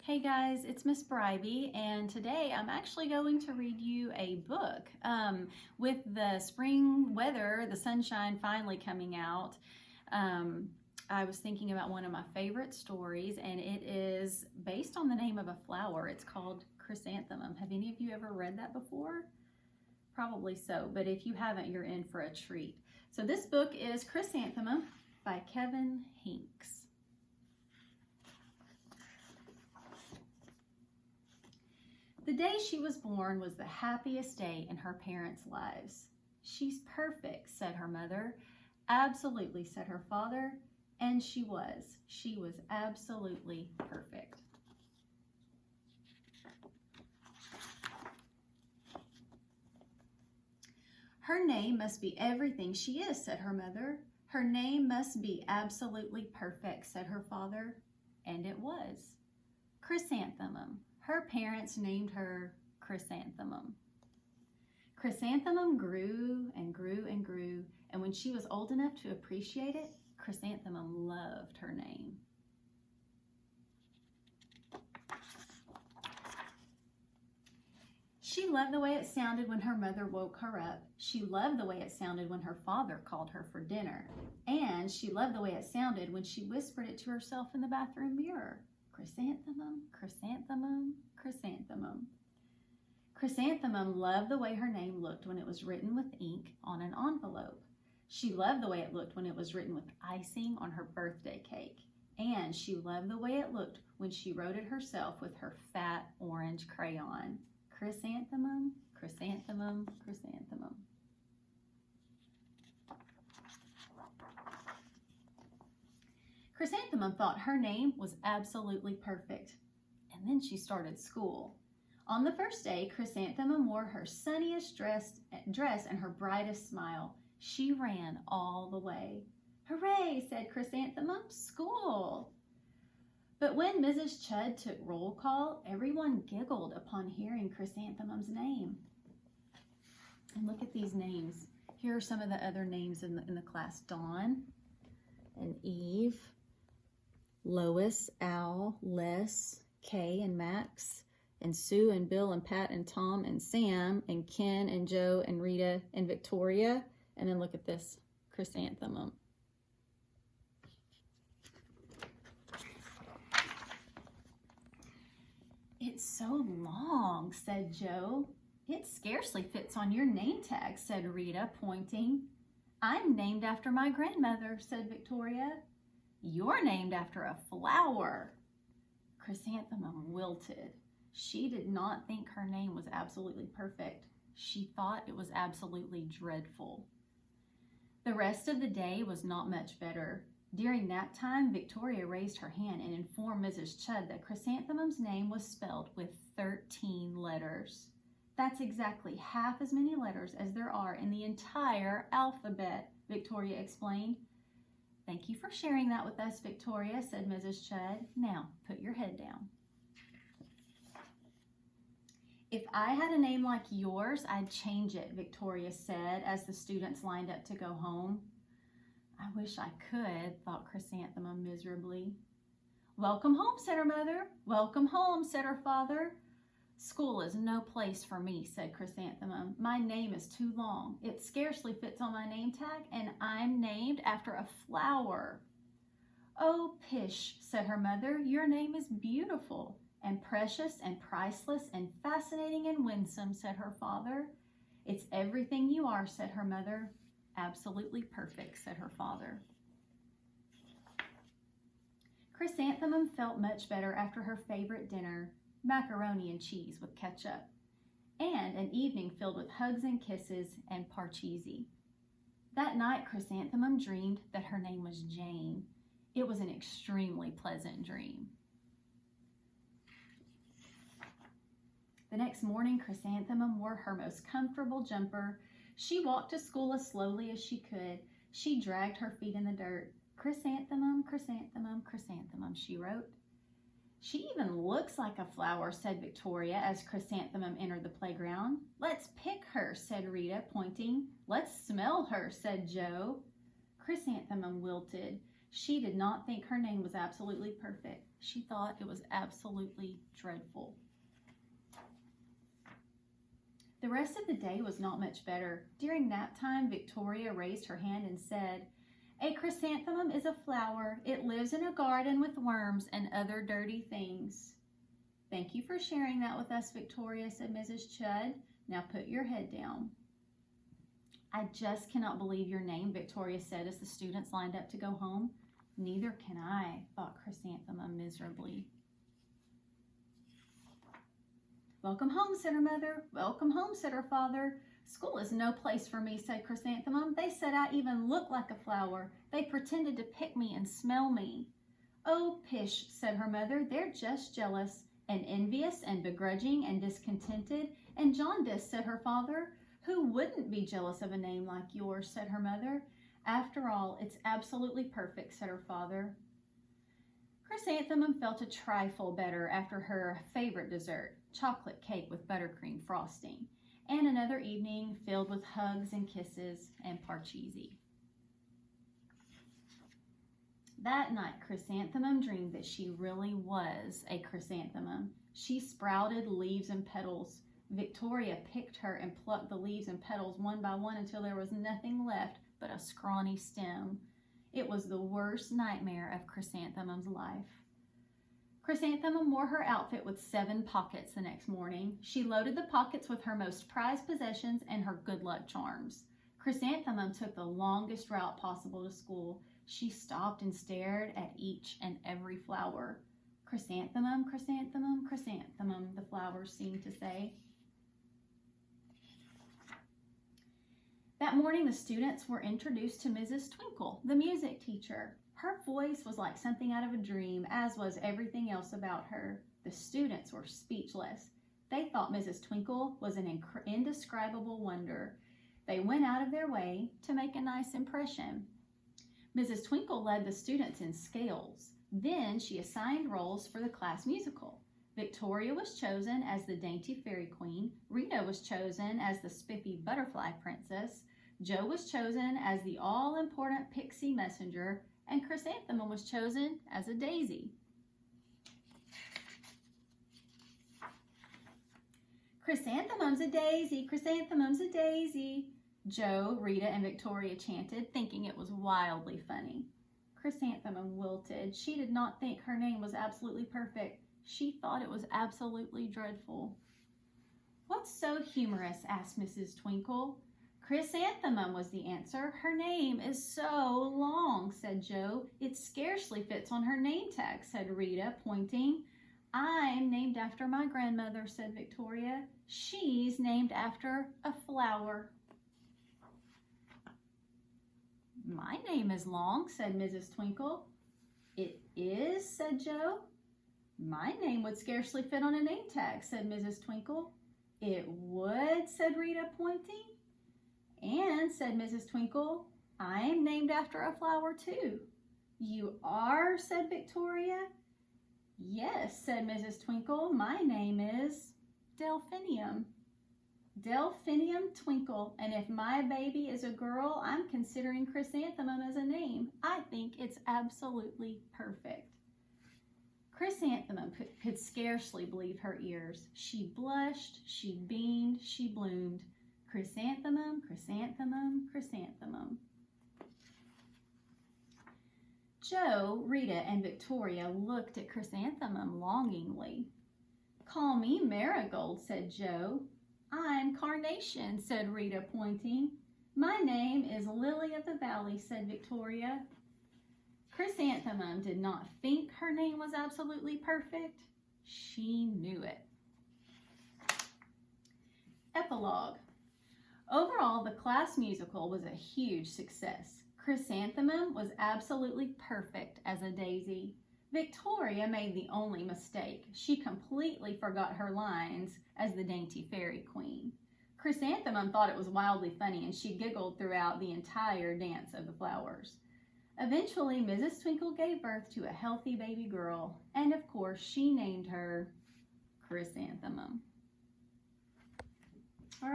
Hey guys, it's Miss Bribey, and today I'm actually going to read you a book. With the spring weather, the sunshine finally coming out, I was thinking about one of my favorite stories, and it is based on the name of a flower. It's called Chrysanthemum. Have any of you ever read that before? Probably so, but if you haven't, you're in for a treat. So this book is Chrysanthemum by Kevin Hinks. The day she was born was the happiest day in her parents' lives. "She's perfect," said her mother. "Absolutely," said her father. And she was. She was absolutely perfect. "Her name must be everything she is," said her mother. "Her name must be absolutely perfect," said her father. And it was. Chrysanthemum. Her parents named her Chrysanthemum. Chrysanthemum grew and grew and grew, and when she was old enough to appreciate it, Chrysanthemum loved her name. She loved the way it sounded when her mother woke her up. She loved the way it sounded when her father called her for dinner. And she loved the way it sounded when she whispered it to herself in the bathroom mirror. Chrysanthemum, chrysanthemum, chrysanthemum. Chrysanthemum loved the way her name looked when it was written with ink on an envelope. She loved the way it looked when it was written with icing on her birthday cake. And she loved the way it looked when she wrote it herself with her fat orange crayon. Chrysanthemum, chrysanthemum, chrysanthemum. Chrysanthemum thought her name was absolutely perfect. And then she started school. On the first day, Chrysanthemum wore her sunniest dress and her brightest smile. She ran all the way. "Hooray," said Chrysanthemum, "school!" But when Mrs. Chudd took roll call, everyone giggled upon hearing Chrysanthemum's name. And look at these names. Here are some of the other names in the class. Dawn and Eve, Lois, Al, Les, Kay and Max, and Sue and Bill and Pat and Tom and Sam and Ken and Joe and Rita and Victoria. And then look at this, Chrysanthemum. "It's so long," said Joe. "It scarcely fits on your name tag," said Rita, pointing. "I'm named after my grandmother," said Victoria. "You're named after a flower." Chrysanthemum wilted. She did not think her name was absolutely perfect. She thought it was absolutely dreadful. The rest of the day was not much better. During nap time, Victoria raised her hand and informed Mrs. Chudd that Chrysanthemum's name was spelled with 13 letters. "That's exactly half as many letters as there are in the entire alphabet," Victoria explained. "Thank you for sharing that with us, Victoria," said Mrs. Chudd. "Now, put your head down." "If I had a name like yours, I'd change it," Victoria said as the students lined up to go home. "I wish I could," thought Chrysanthemum miserably. "Welcome home," said her mother. "Welcome home," said her father. "School is no place for me," said Chrysanthemum. "My name is too long. It scarcely fits on my name tag, and I'm named after a flower." "Oh, pish," said her mother. "Your name is beautiful and precious and priceless and fascinating and winsome," said her father. "It's everything you are," said her mother. "Absolutely perfect," said her father. Chrysanthemum felt much better after her favorite dinner, macaroni and cheese with ketchup, and an evening filled with hugs and kisses and parcheesi. That night, Chrysanthemum dreamed that her name was Jane. It was an extremely pleasant dream. The next morning, Chrysanthemum wore her most comfortable jumper. She walked to school as slowly as she could. She dragged her feet in the dirt. "Chrysanthemum, chrysanthemum, chrysanthemum," she wrote. "She even looks like a flower," said Victoria as Chrysanthemum entered the playground. "Let's pick her," said Rita, pointing. "Let's smell her," said Joe. Chrysanthemum wilted. She did not think her name was absolutely perfect. She thought it was absolutely dreadful. The rest of the day was not much better. During nap time, Victoria raised her hand and said, "A chrysanthemum is a flower. It lives in a garden with worms and other dirty things." "Thank you for sharing that with us, Victoria," said Mrs. Chudd. "Now put your head down." "I just cannot believe your name," Victoria said as the students lined up to go home. "Neither can I," thought Chrysanthemum miserably. "Welcome home," said her mother. "Welcome home," said her father. "School is no place for me," said Chrysanthemum. "They said I even looked like a flower. They pretended to pick me and smell me." "Oh, pish," said her mother. "They're just jealous and envious and begrudging and discontented and jaundiced," said her father. "Who wouldn't be jealous of a name like yours?" said her mother. "After all, it's absolutely perfect," said her father. Chrysanthemum felt a trifle better after her favorite dessert, chocolate cake with buttercream frosting, and another evening filled with hugs and kisses and parcheesi. That night, Chrysanthemum dreamed that she really was a chrysanthemum. She sprouted leaves and petals. Victoria picked her and plucked the leaves and petals one by one until there was nothing left but a scrawny stem. It was the worst nightmare of Chrysanthemum's life. Chrysanthemum wore her outfit with 7 pockets the next morning. She loaded the pockets with her most prized possessions and her good luck charms. Chrysanthemum took the longest route possible to school. She stopped and stared at each and every flower. "Chrysanthemum, chrysanthemum, chrysanthemum," the flowers seemed to say. That morning, the students were introduced to Mrs. Twinkle, the music teacher. Her voice was like something out of a dream, as was everything else about her. The students were speechless. They thought Mrs. Twinkle was an indescribable wonder. They went out of their way to make a nice impression. Mrs. Twinkle led the students in scales. Then she assigned roles for the class musical. Victoria was chosen as the dainty fairy queen. Rita was chosen as the spiffy butterfly princess. Jo was chosen as the all-important pixie messenger, and Chrysanthemum was chosen as a daisy. "Chrysanthemum's a daisy, chrysanthemum's a daisy," Jo, Rita, and Victoria chanted, thinking it was wildly funny. Chrysanthemum wilted. She did not think her name was absolutely perfect. She thought it was absolutely dreadful. "What's so humorous?" asked Mrs. Twinkle. "Chrysanthemum," was the answer. "Her name is so long," said Jo. "It scarcely fits on her name tag," said Rita, pointing. "I'm named after my grandmother," said Victoria. "She's named after a flower." "My name is long," said Mrs. Twinkle. "It is," said Jo. "My name would scarcely fit on a name tag," said Mrs. Twinkle. "It would," said Rita, pointing. "And," said Mrs. Twinkle, "I'm named after a flower too." "You are?" said Victoria. "Yes," said Mrs. Twinkle. "My name is Delphinium. Delphinium Twinkle. And if my baby is a girl, I'm considering Chrysanthemum as a name. I think it's absolutely perfect." Chrysanthemum could scarcely believe her ears. She blushed, she beamed, she bloomed. Chrysanthemum, chrysanthemum, chrysanthemum. Jo, Rita, and Victoria looked at Chrysanthemum longingly. "Call me Marigold," said Jo. "I'm Carnation," said Rita, pointing. "My name is Lily of the Valley," said Victoria. Chrysanthemum did not think her name was absolutely perfect. She knew it. Epilogue. Overall, the class musical was a huge success. Chrysanthemum was absolutely perfect as a daisy. Victoria made the only mistake. She completely forgot her lines as the dainty fairy queen. Chrysanthemum thought it was wildly funny, and she giggled throughout the entire dance of the flowers. Eventually, Mrs. Twinkle gave birth to a healthy baby girl, and of course, she named her Chrysanthemum.